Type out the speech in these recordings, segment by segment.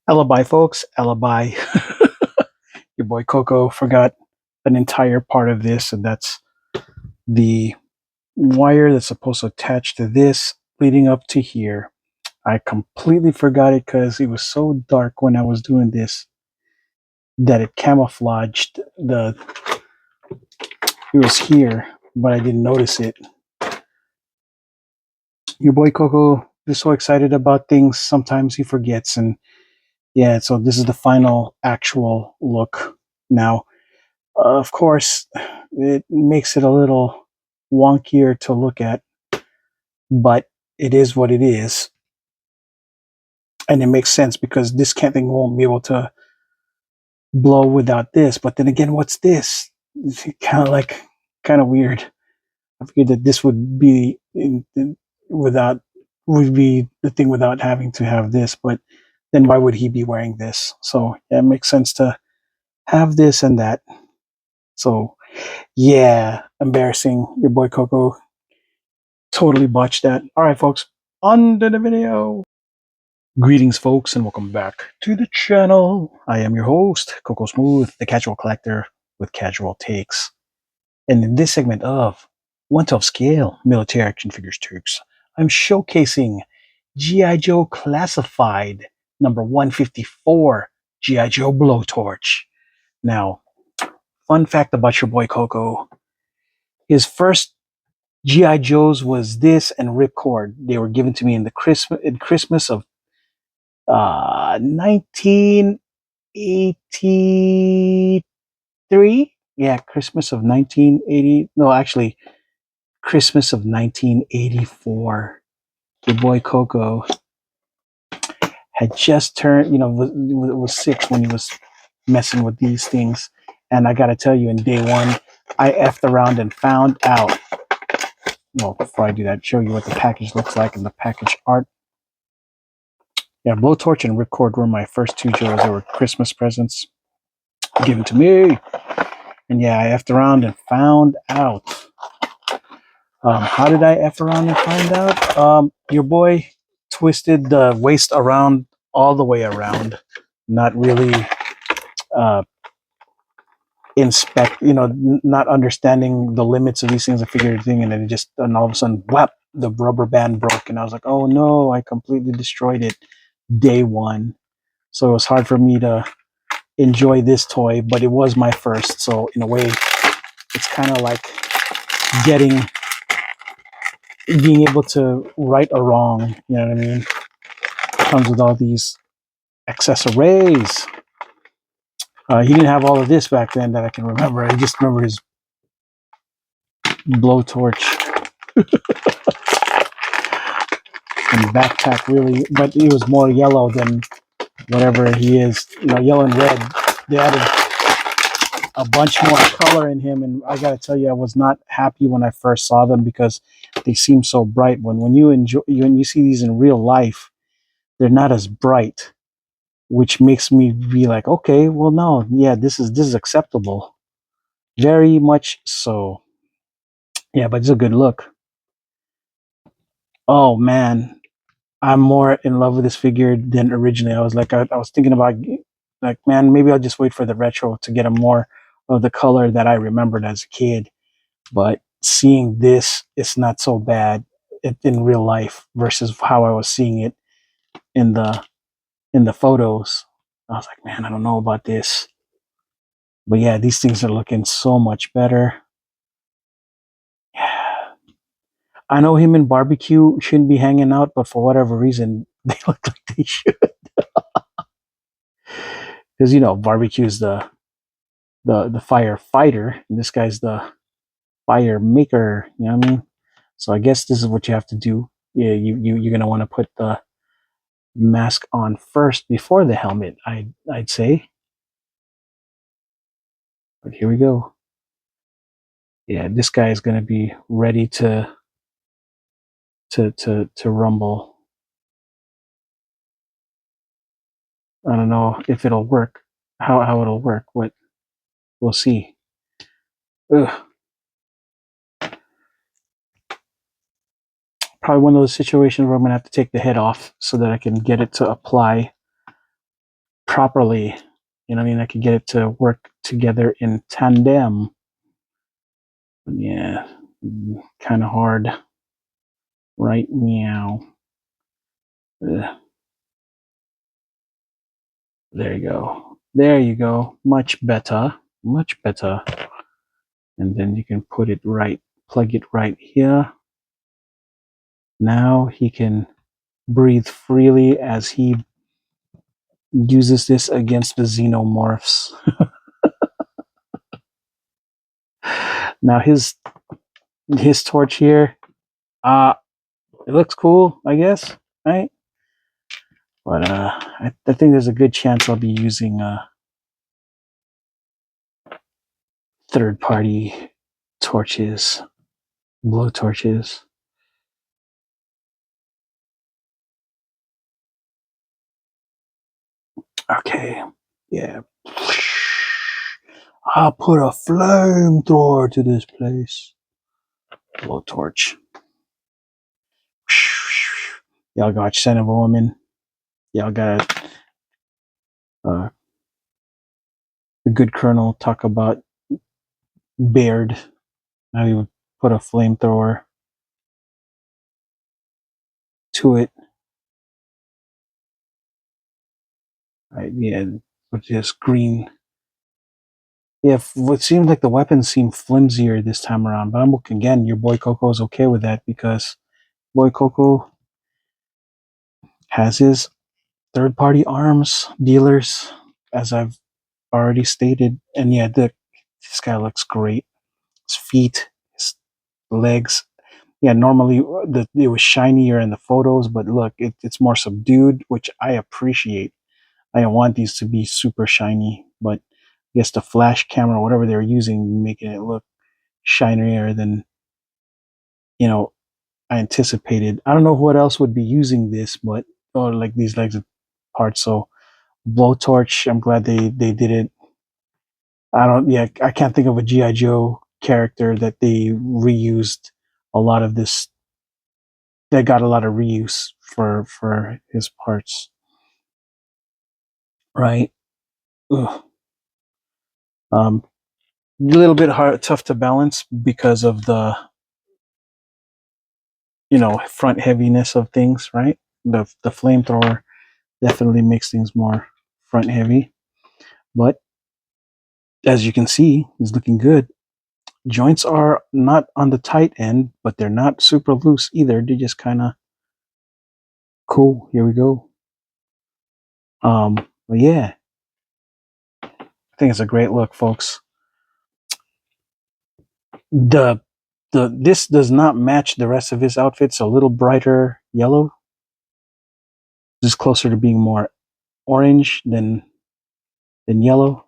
Alibi, folks, alibi. Your boy Coco forgot an entire part of this, and that's the wire that's supposed to attach to this leading up to here. I completely forgot it because it was so dark when I was doing this that it camouflaged it was here, but I didn't notice it. Your boy Coco is so excited about things, sometimes he forgets. And yeah, so this is the final actual look now. Of course, it makes it a little wonkier to look at, but it is what it is. And it makes sense because this thing won't be able to blow without this. But then again, what's this? It's kind of weird. I figured that this would be would be the thing without having to have this. But then why would he be wearing this? So yeah, it makes sense to have this and that. So yeah, embarrassing. Your boy Coco totally botched that. All right, folks, on to the video. Greetings, folks, and welcome back to the channel. I am your host, Coco Smooth, the casual collector with casual takes. And in this segment of 1/12 scale military action figures Turks, I'm showcasing G.I. Joe Classified number 154, G.I. Joe Blowtorch. Now, fun fact about your boy Coco, his first G.I. Joes was this and Ripcord. They were given to me in Christmas of 1983. Yeah, Christmas of 1980. No, actually, Christmas of 1984. Your boy Coco had just turned, was 6 when he was messing with these things. And I got to tell you, in day one, I effed around and found out. Well, before I do that, show you what the package looks like and the package art. Yeah, Blowtorch and Ripcord were my first two Joes. They were Christmas presents given to me. And yeah, I effed around and found out. How did I F around and find out? Your boy twisted the waist around all the way around, not really not understanding the limits of these things. I figured a thing, and then and all of a sudden, whap, the rubber band broke, and I was like, oh no, I completely destroyed it day one. So it was hard for me to enjoy this toy, but it was my first. So in a way, it's kind of like being able to right a wrong. You know what I mean? It comes with all these accessories. He didn't have all of this back then that I can remember. I just remember his blowtorch and backpack, really, but he was more yellow than whatever he is. Yellow and red. They added a bunch more color in him, and I gotta tell you, I was not happy when I first saw them because they seem so bright. When you see these in real life, they're not as bright, which makes me be like, okay, well, no, yeah, this is acceptable, very much so. Yeah, but it's a good look. Oh man, I'm more in love with this figure than originally. I was thinking about, like, man, maybe I'll just wait for the retro to get a more of the color that I remembered as a kid. But seeing this, it's not so bad in real life versus how I was seeing it in the photos. I was like, man, I don't know about this. But yeah, these things are looking so much better. Yeah. I know him and Barbecue shouldn't be hanging out, but for whatever reason, they look like they should. Because Barbecue's the firefighter, and this guy's the fire maker. You know what I mean? So I guess this is what you have to do. Yeah, you're gonna want to put the mask on first before the helmet. I'd say. But here we go. Yeah, this guy is gonna be ready to rumble. I don't know if it'll work, how it'll work, but we'll see. Ugh. probably one of those situations where I'm gonna have to take the head off so that I can get it to apply properly. You know what I mean? I can get it to work together in tandem. But yeah, kind of hard right now. Ugh. There you go. There you go. Much better. Much better. And then you can put it right, plug it right here. Now he can breathe freely as he uses this against the xenomorphs. Now his torch here, it looks cool, I guess, right? But I think there's a good chance I'll be using third party torches, blow torches. Okay, yeah. I'll put a flamethrower to this place. Blowtorch. Y'all got Son of a Woman. Y'all got the good Colonel talk about Baird. Now he would put a flamethrower to it. Right, yeah, with this green. Yeah, it seemed like the weapons seemed flimsier this time around, but I'm again. Your boy Coco is okay with that because boy Coco has his third-party arms dealers, as I've already stated. And yeah, this guy looks great. His feet, his legs. Yeah, normally it was shinier in the photos, but look, it's more subdued, which I appreciate. I don't want these to be super shiny, but I guess the flash camera, whatever they're using, making it look shinier than I anticipated. I don't know what else would be using this, but or like these legs parts. So Blowtorch, I'm glad they did it. I can't think of a GI Joe character that they reused a lot of this. That got a lot of reuse for his parts, right? Ugh. A little bit hard, tough to balance because of the front heaviness of things, right? The flamethrower definitely makes things more front heavy, but as you can see, he's looking good. Joints are not on the tight end, but they're not super loose either. They're just kind of cool. Here we go. But yeah, I think it's a great look, folks. The this does not match the rest of his outfit. It's a little brighter yellow. This is closer to being more orange than yellow.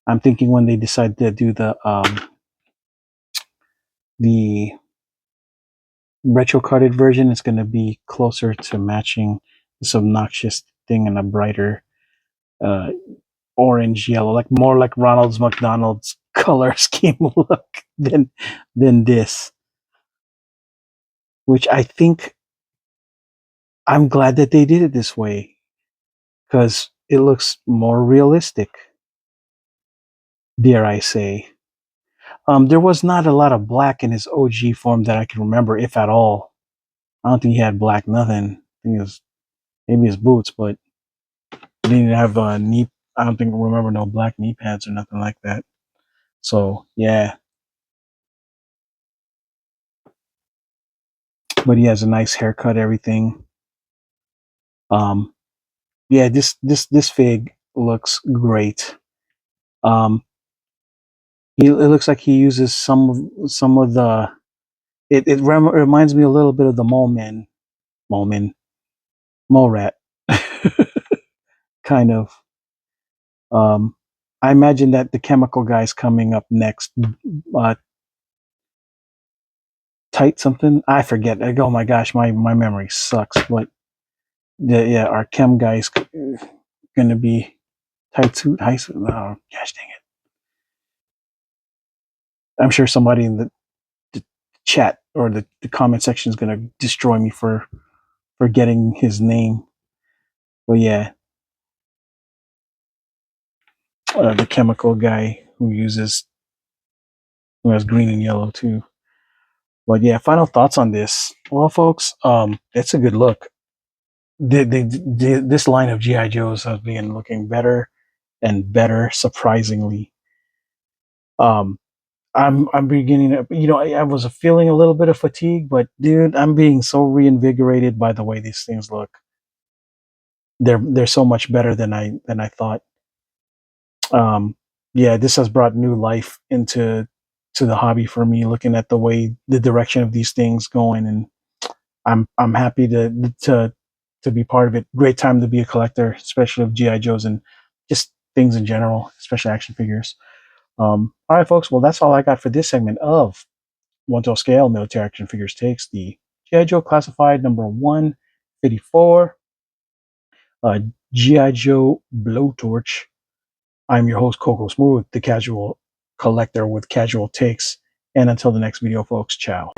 I'm thinking when they decide to do the retro carded version, it's going to be closer to matching this obnoxious thing in a brighter uh, orange yellow, like more like Ronald's McDonald's color scheme look than this. Which I think I'm glad that they did it this way because it looks more realistic. Dare I say? There was not a lot of black in his OG form that I can remember, if at all. I don't think he had black nothing. I think it was maybe his boots, but he didn't have knee. I don't think remember no black knee pads or nothing like that. So yeah, but he has a nice haircut, everything. Um, yeah, this fig looks great. Um, it looks like he uses some of the. Reminds me a little bit of the mole man, mole rat, kind of. Um, I imagine that the chemical guy's coming up next. Tight something I forget. Oh my gosh, my memory sucks. But our chem guy's gonna be tight suit, high suit. Oh gosh, dang it! I'm sure somebody in the chat or the comment section is gonna destroy me for forgetting his name. But yeah, the chemical guy who has green and yellow too. But yeah, final thoughts on this. Well, folks, it's a good look. This line of GI Joes has been looking better and better, surprisingly. Um, I'm beginning to, I was feeling a little bit of fatigue, but dude, I'm being so reinvigorated by the way these things look. They're so much better than I thought. Um, yeah, this has brought new life into the hobby for me. Looking at the direction of these things going, and I'm happy to be part of it. Great time to be a collector, especially of GI Joes and just things in general, especially action figures. All right, folks. Well, that's all I got for this segment of 1/12 scale military action figures takes the GI Joe classified number 154, uh, GI Joe Blowtorch. I'm your host, Coco Smooth, the casual collector with casual takes. And until the next video, folks, ciao.